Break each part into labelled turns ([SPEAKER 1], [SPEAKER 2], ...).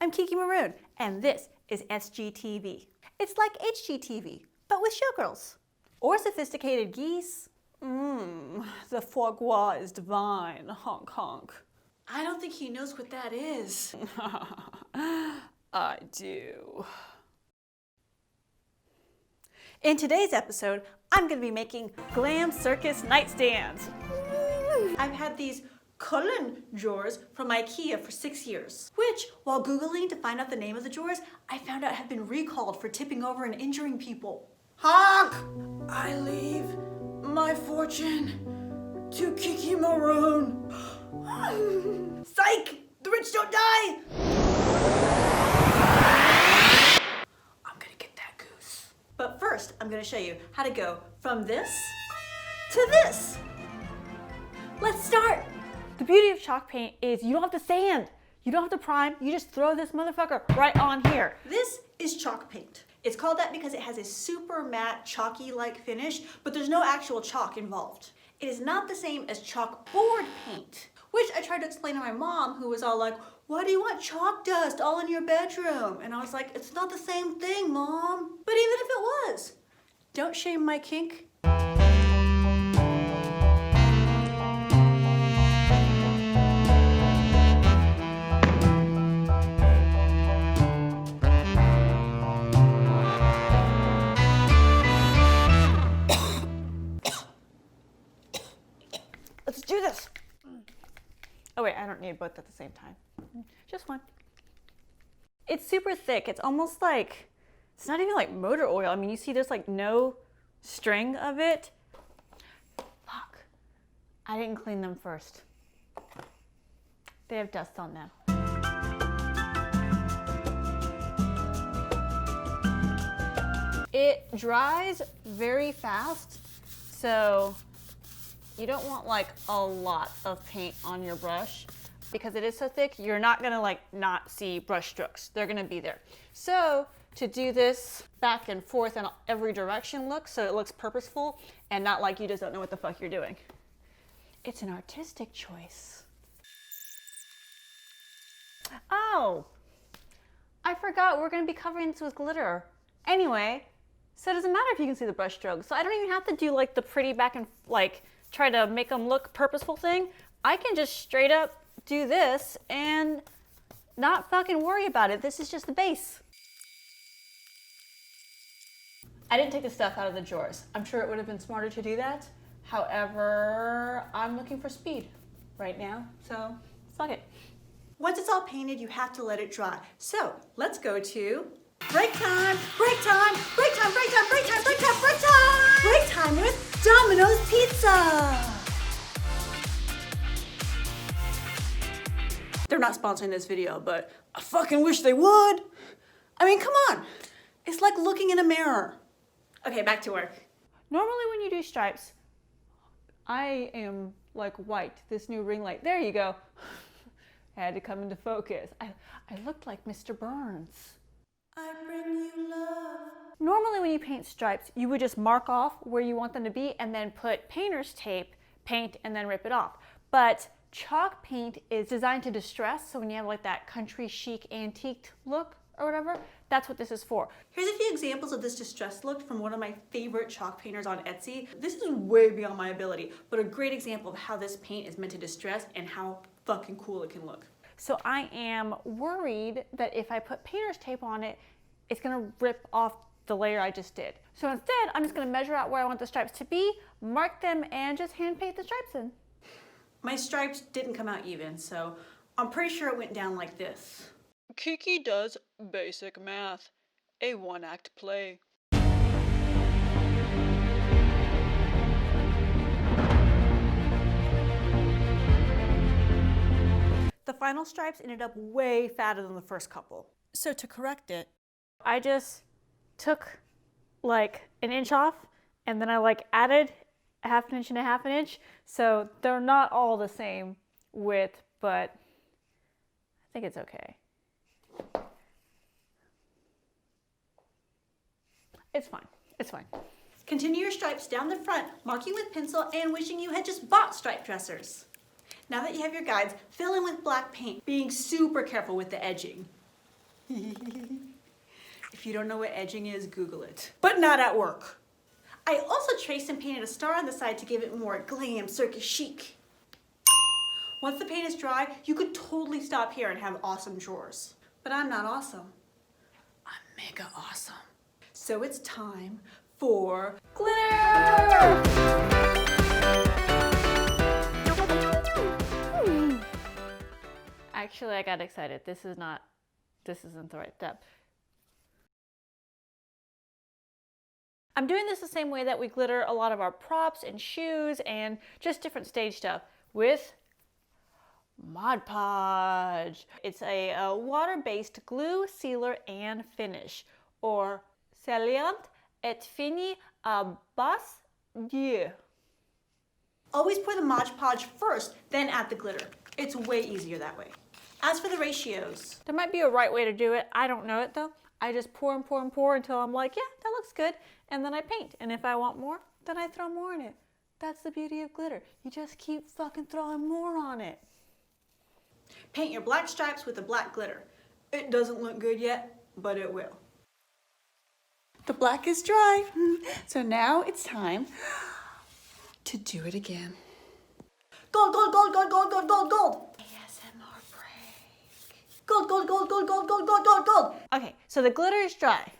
[SPEAKER 1] I'm KiKi Maroon, and this is SGTV. It's like HGTV, but with showgirls. Or sophisticated geese. The foie gras is divine, honk honk.
[SPEAKER 2] I don't think he knows what that is.
[SPEAKER 1] I do. In today's episode, I'm going to be making Glitter Circus Nightstands. I've had these Cullen drawers from IKEA for 6 years, which, while Googling to find out the name of the drawers, I found out have been recalled for tipping over and injuring people. Honk!
[SPEAKER 2] I leave my fortune to KiKi Maroon.
[SPEAKER 1] Psych! The rich don't die!
[SPEAKER 2] I'm gonna get that goose.
[SPEAKER 1] But first, I'm going to show you how to go from this to this. Let's start. The beauty of chalk paint is you don't have to sand. You don't have to prime. You just throw this motherfucker right on here. This is chalk paint. It's called that because it has a super matte, chalky-like finish, but there's no actual chalk involved. It is not the same as chalkboard paint, which I tried to explain to my mom, who was all like, why do you want chalk dust all in your bedroom? And I was like, it's not the same thing, Mom. But even if it was, don't shame my kink. Let's do this. Oh wait, I don't need both at the same time. Just one. It's super thick. It's almost like, it's not even like motor oil. I mean, you see there's like no string of it. Fuck. I didn't clean them first. They have dust on them. It dries very fast, so you don't want like a lot of paint on your brush because it is so thick, you're not gonna like not see brush strokes. They're gonna be there. So to do this back and forth in every direction look, so it looks purposeful and not like you just don't know what the fuck you're doing. It's an artistic choice. Oh, I forgot we're gonna be covering this with glitter. Anyway, so it doesn't matter if you can see the brush strokes. So I don't even have to do like the pretty back and like try to make them look purposeful thing. I can just straight up do this and not fucking worry about it. This is just the base. I didn't take the stuff out of the drawers. I'm sure it would have been smarter to do that. However, I'm looking for speed right now, so fuck it. Once it's all painted, you have to let it dry. So let's go to break time, break time, break time, break time, break time, break time, break time! Break time with Domino's Pizza! They're not sponsoring this video, but I fucking wish they would. I mean, come on. It's like looking in a mirror. Okay, back to work. Normally when you do stripes, I am like white, this new ring light. There you go. I had to come into focus. I looked like Mr. Burns. I bring you love. Normally when you paint stripes, you would just mark off where you want them to be and then put painter's tape, paint, and then rip it off. But chalk paint is designed to distress, so when you have like that country chic antiqued look or whatever, that's what this is for. Here's a few examples of this distressed look from one of my favorite chalk painters on Etsy. This is way beyond my ability, but a great example of how this paint is meant to distress and how fucking cool it can look. So I am worried that if I put painter's tape on it, it's gonna rip off the layer I just did. So instead, I'm just gonna measure out where I want the stripes to be, mark them, and just hand paint the stripes in. My stripes didn't come out even, so I'm pretty sure it went down like this.
[SPEAKER 3] KiKi does basic math, a one-act play.
[SPEAKER 1] The final stripes ended up way fatter than the first couple. So to correct it, I just took like an inch off and then I like added a half an inch and a half an inch. So they're not all the same width, but I think it's okay. It's fine. It's fine. Continue your stripes down the front, marking with pencil and wishing you had just bought stripe dressers. Now that you have your guides, fill in with black paint, being super careful with the edging. If you don't know what edging is, Google it. But not at work. I also traced and painted a star on the side to give it more glam circus chic. Once the paint is dry, you could totally stop here and have awesome drawers. But I'm not awesome. I'm mega awesome. So it's time for glitter!
[SPEAKER 4] Actually, I got excited. This isn't the right step. I'm doing this the same way that we glitter a lot of our props and shoes and just different stage stuff with Mod Podge. It's a water-based glue, sealer, and finish, or Scellient et fini à base d'eau.
[SPEAKER 1] Always pour the Mod Podge first, then add the glitter. It's way easier that way. As for the ratios,
[SPEAKER 4] There might be a right way to do it. I don't know it though. I just pour and pour and pour until I'm like, yeah, that looks good. And then I paint. And if I want more, then I throw more in it. That's the beauty of glitter. You just keep fucking throwing more on it.
[SPEAKER 1] paint your black stripes with the black glitter. It doesn't look good yet, but it will. The black is dry, so now it's time to do it again. Gold, gold, gold, gold, gold, gold, gold, gold. ASMR break. Gold, gold, gold, gold, gold, gold, gold, gold, gold.
[SPEAKER 4] Okay, so the glitter is dry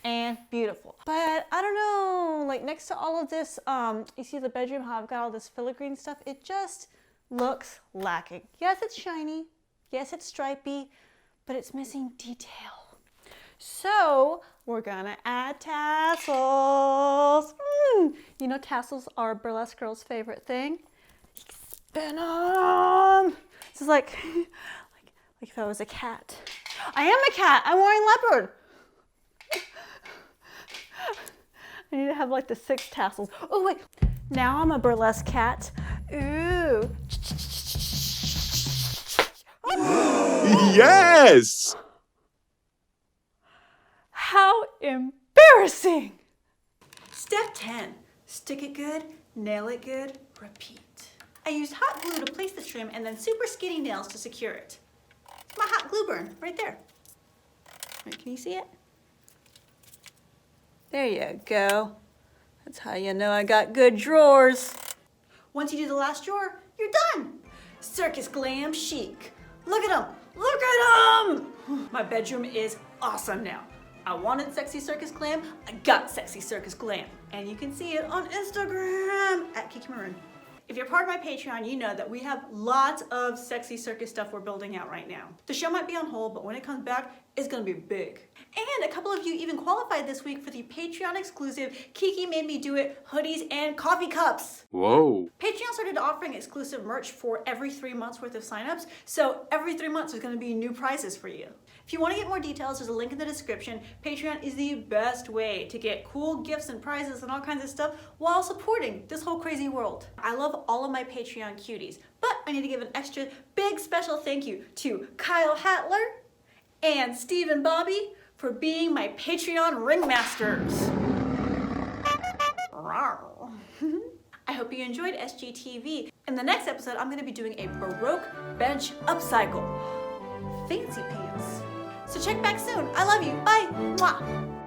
[SPEAKER 4] and beautiful. But I don't know, like next to all of this, you see the bedroom, how I've got all this filigree stuff, it just looks lacking. Yes, it's shiny. Yes, it's stripy, but it's missing detail. So we're gonna add tassels. You know tassels are burlesque girls' favorite thing. Spin them. This is like if I was a cat. I am a cat. I'm wearing leopard. I need to have like the 6 tassels. Oh wait, now I'm a burlesque cat. Ooh.
[SPEAKER 5] Yes!
[SPEAKER 4] How embarrassing!
[SPEAKER 1] Step 10, stick it good, nail it good, repeat. I used hot glue to place the trim and then super skinny nails to secure it. My hot glue burn, right there. Wait, can you see it? There you go. That's how you know I got good drawers. Once you do the last drawer, you're done. Circus glam chic. Look at them, look at them! My bedroom is awesome now. I wanted sexy circus glam, I got sexy circus glam. And you can see it on Instagram at KiKi Maroon. If you're part of my Patreon, you know that we have lots of sexy circus stuff we're building out right now. The show might be on hold, but when it comes back, it's gonna be big. And a couple of you even qualified this week for the Patreon exclusive KiKi Made Me Do It hoodies and coffee cups.
[SPEAKER 5] Whoa.
[SPEAKER 1] Patreon started offering exclusive merch for every 3 months worth of signups, so every 3 months there's gonna be new prizes for you. If you want to get more details, there's a link in the description. Patreon is the best way to get cool gifts and prizes and all kinds of stuff while supporting this whole crazy world. I love all of my Patreon cuties, but I need to give an extra big special thank you to Kyle Hatler and Steve and Bobby for being my Patreon ringmasters. I hope you enjoyed SGTV. In the next episode, I'm going to be doing a Baroque bench upcycle. Fancy pants. So check back soon. I love you. Bye. Mwah.